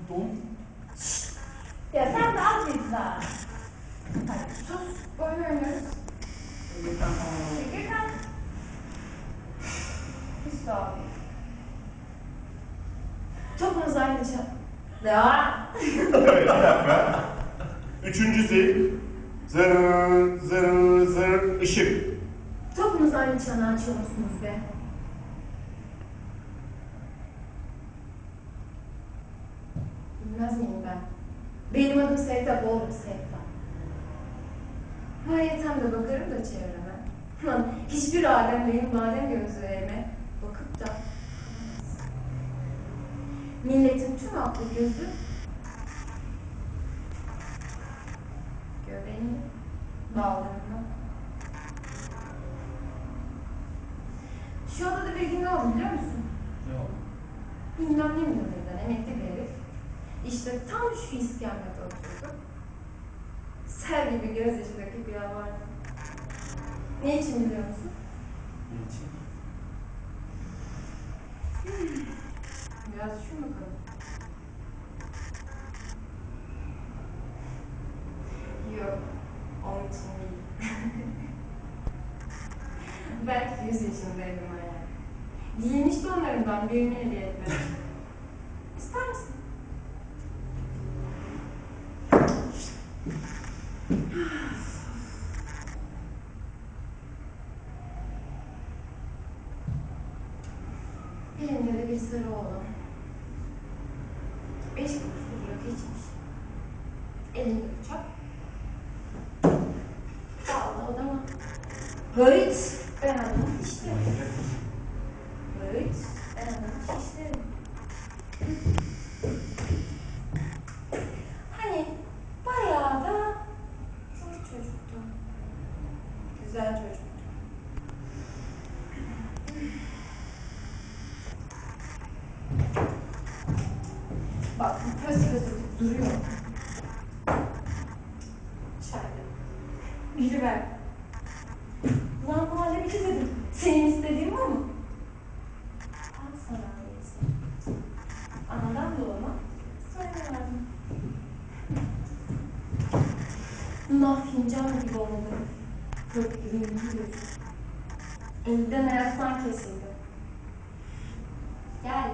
Don. Ya sen de al ceza. Hadi sus. Oyun oynuyoruz. Çekil kan. Hiç daha değil. Topumuz aynı çap. Ya. Evet, bir dakika. Üçüncü zil. Zır zır zır ışık. Topumuz aynı çanağı açıyorsunuz be. Bilmez miyim ben? Benim adım Sevtap, oğlum Sevtap. Hayetemde bakarım da çevreme. Lan hiçbir alem benim badem gözlerime bakıp da milletin tüm aklı gözü göbeğinde, bağlarında. Şu odada bir gün ne oldu biliyor musun? Ne oldu? Bilmem ne müdürlüğünden emekli bir herif. İşte tam şu iskemlede oturdu. Sel gibi gözyaşı döküp yalvardı. Ne için biliyor musun? Ne için? Biraz düşün bakalım. Yok, onun için değil. Belki 100 yaşındaydım o yani. Giyinmiş donlarımdan birini hediye ettim. İster misin? Elimde de bir sarı oğlan. 5 kuruşluk rakı içmiş. Elinde bıçak. Bağlı odama. Hırt! Ben adamı şişlerim. Hırt! Ben adamı şişlerim. Hani bayağı da hoş çocuktu. Güzel çocuktu. Bak pös pös edip duruyor. Şöyle. Gülüver. Ulan muhallebici dedim. Senin istediğin bu mu? Al sana ailesi. Anadan doğma. Söylemedim. Bundan fincan gibi oldu. Çok renkli göz. Elden ayaktan kesildi. Gel.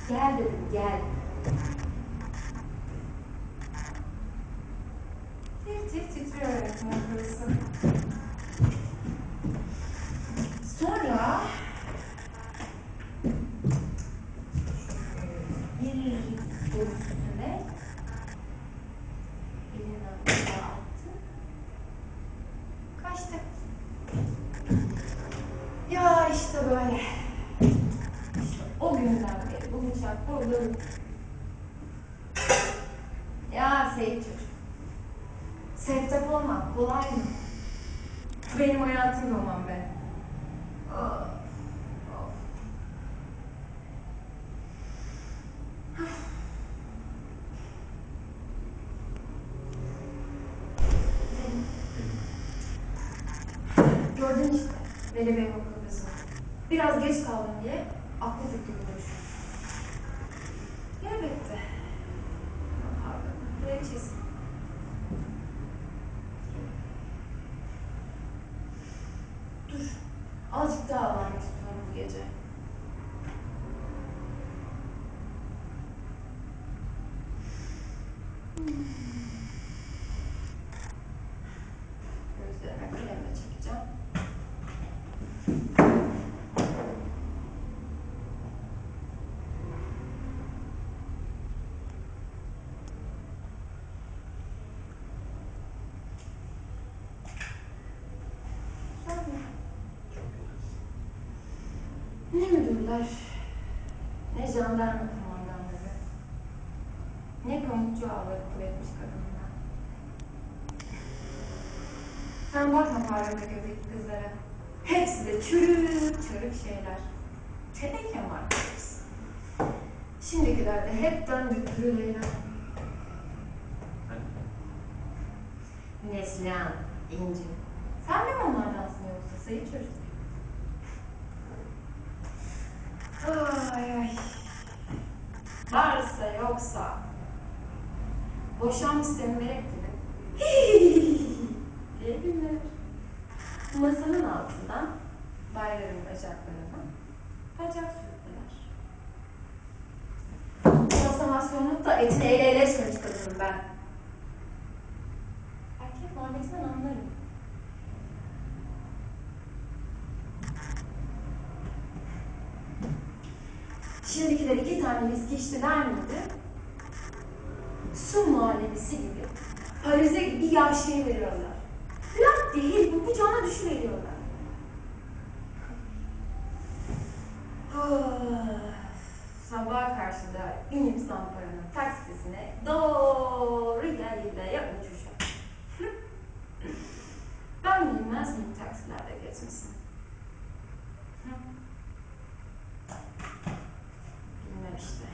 Gel dedim gel. Tir tir titriyor öğretmen burası. Sonra bir üstüne elinden aşağı attı. Kaçtı. Ya işte böyle. İşte o günden beri bu bıçak burada. Ya Seyit çocuk. Sevtap olmak kolay mı? Benim hayatım roman be. Of. Of. Gördün işte, Veli Bey okul kızı. Biraz geç kaldım diye aklı fikri buluşuyor. Elbette. Pardon, reçiz. Dur, azıcık daha ağlamak istiyorum bu gece. Gözlerime kalemle çekeceğim. Ne müdürler, ne jandarma kumandanları, ne pamukçu ağları kuvvetmiş kadınlar. Sen bakma parlak göbekli kızlara. Hepsi de çürük çürük şeyler. Teneke markası. Şimdikiler de hep döndüktürü Leyla. Neslihan, İnci. Sen de mi onlardansın yoksa sayı çocuk? Ay ay. Varsa yoksa Boşanmış senin melek gibi. diye günler. Masanın altından bayların bacaklarına bacak sürdüler. Konsomasyonlukla etini ele çıkartırım ben. Erkek muhabbetinden anlarım. Şimdikiler 2 tane viski içtiler miydi? Su muhallebisi gibi, Paris'e gibi yavşayı veriyorlar. Lak diye herifin kucağına düşüveriyorlar. Sabaha karşı da binip Zampara'nın taksisine doğru yaylaya uçuşa. Ben bilmez miyim taksilerde gezmesin? Bilmem işte.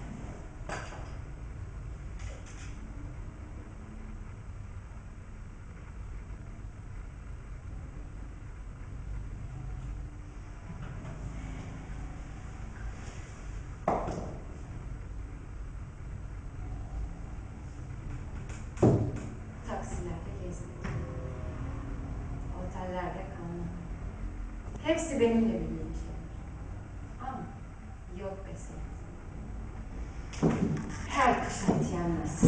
Taksilerde gezmek. Otellerde kalmak. Hepsi benimle bildiğim şeyler. Ama yok be senin. Her kış yenmez.